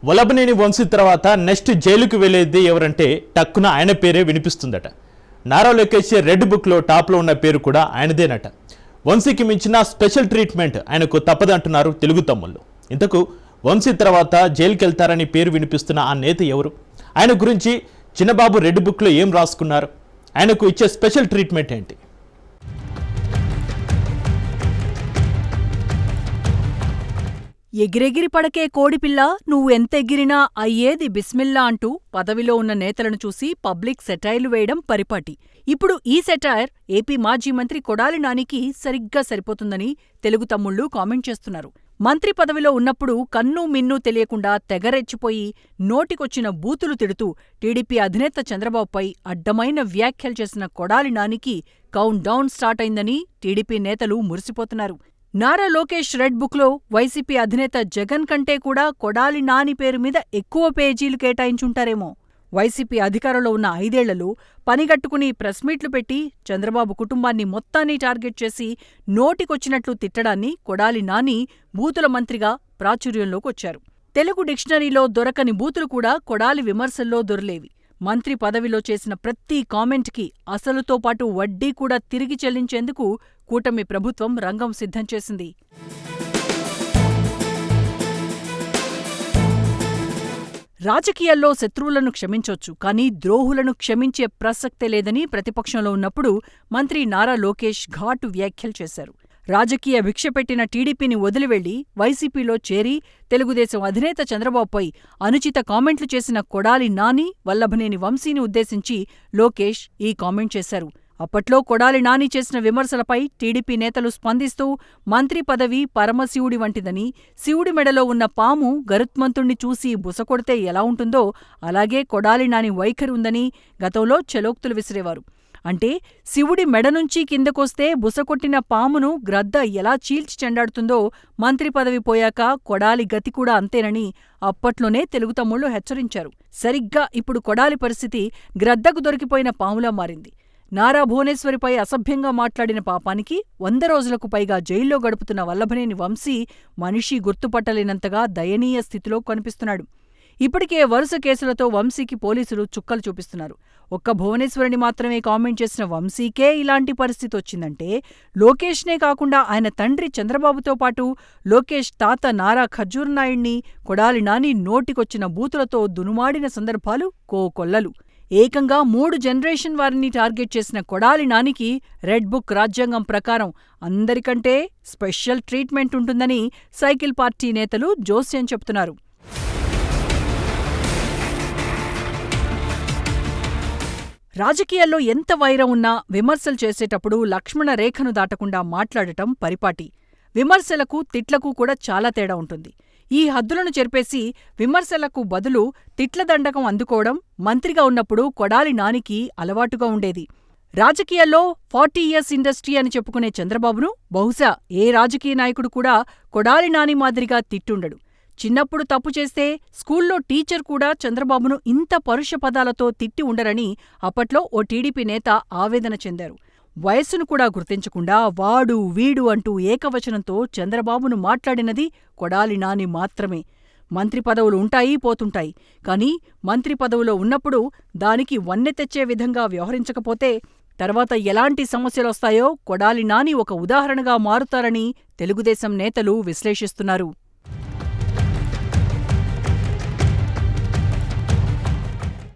వల్లభనేని వంశీ తర్వాత నెక్స్ట్ జైలుకు వెళ్లేది ఎవరంటే టక్కున ఆయన పేరే వినిపిస్తుందట. నారా లోకేష్ రెడ్ బుక్లో టాప్లో ఉన్న పేరు కూడా ఆయనదేనట. వంశీకి మించిన స్పెషల్ ట్రీట్మెంట్ ఆయనకు తప్పదంటున్నారు తెలుగు తమ్ముళ్ళు. ఇంతకు వంశీ తర్వాత జైలుకి వెళ్తారని పేరు వినిపిస్తున్న ఆ నేత ఎవరు? ఆయన గురించి చిన్నబాబు రెడ్ బుక్లో ఏం రాసుకున్నారు? ఆయనకు ఇచ్చే స్పెషల్ ట్రీట్మెంట్ ఏంటి? ఎగిరెగిరి పడకే కోడిపిల్ల, నువ్వు ఎంతెగిరినా అయ్యేది బిస్మిల్లా అంటూ పదవిలో ఉన్న నేతలను చూసి పబ్లిక్ సెటైర్లు వేయడం పరిపాటి. ఇప్పుడు ఈ సెటైర్ ఏపీ మాజీ మంత్రి కొడాలి నానికి సరిగ్గా సరిపోతుందని తెలుగు తమ్ముళ్ళు కామెంట్ చేస్తున్నారు. మంత్రి పదవిలో ఉన్నప్పుడు కన్నూ మిన్నూ తెలియకుండా తెగరెచ్చిపోయి నోటికొచ్చిన బూతులు తిడుతూ టీడీపీ అధినేత చంద్రబాబుపై అడ్డమైన వ్యాఖ్యలు చేసిన కొడాలి నానికి కౌంట్ డౌన్ స్టార్ట్ అయిందని టీడీపీ నేతలు మురిసిపోతున్నారు. నారా లోకేష్ రెడ్ బుక్లో వైసీపీ అధినేత జగన్ కంటే కూడా కొడాలి నాని పేరు మీద ఎక్కువ పేజీలు కేటాయించుంటారేమో. వైసీపీ అధికారంలో ఉన్న 5 ఏళ్లలో పనిగట్టుకుని ప్రెస్ మీట్లు పెట్టి చంద్రబాబు కుటుంబాన్ని మొత్తాన్ని టార్గెట్ చేసి నోటికొచ్చినట్లు తిట్టడాన్ని కొడాలి నాని బూతుల మంత్రిగా ప్రాచుర్యంలోకొచ్చారు. తెలుగు డిక్షనరీలో దొరకని బూతులు కూడా కొడాలి విమర్శల్లో దొరలేవి. మంత్రి పదవిలో చేసిన ప్రతి కామెంట్కి అసలుతో పాటు వడ్డీ కూడా తిరిగి చెల్లించేందుకు కూటమి ప్రభుత్వం రంగం సిద్ధం చేసింది. రాజకీయాల్లో శత్రువులను క్షమించొచ్చు, కానీ ద్రోహులను క్షమించే ప్రసక్తే లేదని ప్రతిపక్షంలో ఉన్నప్పుడు మంత్రి నారా లోకేష్ ఘాటు వ్యాఖ్యలు చేశారు. రాజకీయ భిక్ష పెట్టిన టీడీపీని వదిలివెళ్లి వైసీపీలో చేరి తెలుగుదేశం అధినేత చంద్రబాబుపై అనుచిత కామెంట్లు చేసిన కొడాలి నాని, వల్లభనేని వంశీని ఉద్దేశించి లోకేష్ ఈ కామెంట్ చేశారు. అప్పట్లో కొడాలి నాని చేసిన విమర్శలపై టీడీపీ నేతలు స్పందిస్తూ మంత్రి పదవి పరమశివుడి వంటిదని, శివుడి మెడలో ఉన్న పాము గరుత్మంతుణ్ణి చూసి బుసకొడితే ఎలా ఉంటుందో అలాగే కొడాలి నాని వైఖరి ఉందని గతంలో చలోక్తులు విసిరేవారు. అంటే శివుడి మెడనుంచి కిందకొస్తే బుసకొట్టిన పామును గ్రద్ద ఎలా చీల్చి చెండాడుతుందో మంత్రి పదవి పోయాక కొడాలి గతి కూడా అంతేనని అప్పట్లోనే తెలుగు తమ్ముళ్ళు హెచ్చరించారు. సరిగ్గా ఇప్పుడు కొడాలి పరిస్థితి గ్రద్దకు దొరికిపోయిన పాములా మారింది. నారా భువనేశ్వరిపై అసభ్యంగా మాట్లాడిన పాపానికి 100 రోజులకు పైగా జైల్లో గడుపుతున్న వల్లభనేని వంశీ మనిషి గుర్తుపట్టలేనంతగా దయనీయ స్థితిలో కనిపిస్తున్నాడు. ఇప్పటికే వరుస కేసులతో వంశీకి పోలీసులు చుక్కలు చూపిస్తున్నారు. ఒక్క భువనేశ్వరిని మాత్రమే కామెంట్ చేసిన వంశీకే ఇలాంటి పరిస్థితి వచ్చిందంటే లోకేష్నే కాకుండా ఆయన తండ్రి చంద్రబాబుతో పాటు లోకేష్ తాత నారా ఖర్జూర్ నాయుడిని కొడాలి నాని నోటికొచ్చిన బూతులతో దునుమాడిన సందర్భాలు కోకొల్లలు. ఏకంగా 3 జనరేషన్ వారిని టార్గెట్ చేసిన కొడాలి నానికి రెడ్ బుక్ రాజ్యాంగం ప్రకారం అందరికంటే స్పెషల్ ట్రీట్మెంట్ ఉంటుందని సైకిల్ పార్టీ నేతలు జోస్యం చెప్తున్నారు. రాజకీయాల్లో ఎంత వైరం ఉన్నా విమర్శలు చేసేటప్పుడు లక్ష్మణ రేఖను దాటకుండా మాట్లాడటం పరిపాటి. విమర్శలకు తిట్లకు కూడా చాలా తేడా ఉంటుంది. ఈ హద్దులను చెరిపేసి విమర్శలకు బదులు తిట్ల దండకం అందుకోవడం మంత్రిగా ఉన్నప్పుడు కొడాలి నానికి అలవాటుగా ఉండేది. రాజకీయాల్లో 40 ఇయర్స్ ఇండస్ట్రీ అని చెప్పుకునే చంద్రబాబును బహుశా ఏ రాజకీయ నాయకుడు కూడా కొడాలి నాని మాదిరిగా తిట్టుండడు. చిన్నప్పుడు తప్పు చేస్తే స్కూల్లో టీచర్ కూడా చంద్రబాబును ఇంత పరుష పదాలతో తిట్టి ఉండరని అప్పట్లో ఓ టీడీపీ నేత ఆవేదన చెందారు. వయస్సును కూడా గుర్తించకుండా వాడు వీడు అంటూ ఏకవచనంతో చంద్రబాబును మాట్లాడినది కొడాలి నాని మాత్రమే. మంత్రి పదవులు ఉంటాయి, పోతుంటాయి. కానీ మంత్రి పదవిలో ఉన్నప్పుడు దానికి వన్నె తెచ్చే విధంగా వ్యవహరించకపోతే తర్వాత ఎలాంటి సమస్యలొస్తాయో కొడాలి నాని ఒక ఉదాహరణగా మారుతారని తెలుగుదేశం నేతలు విశ్లేషిస్తున్నారు.